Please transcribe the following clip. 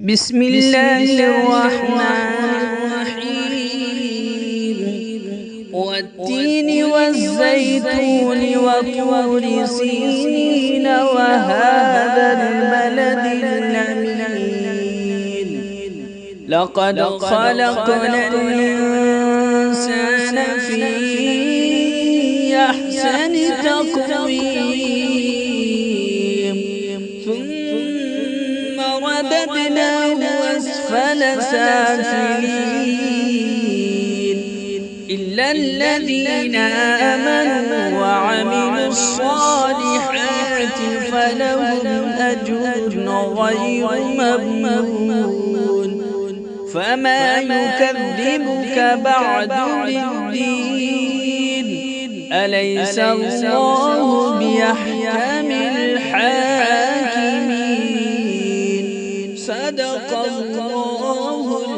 بسم الله الرحمن الرحيم والتين والزيتون وطور سينين وهذا البلد الأمين لقد خلقنا الإنسان في أحسن تقويم ثم رددناه أسفل سافلين إلا الذين آمنوا وعملوا الصالحات فلهم أجر غير ممنون فما يكذبك بعد بالدين أليس الله بأحكم الحاكمين صدق الله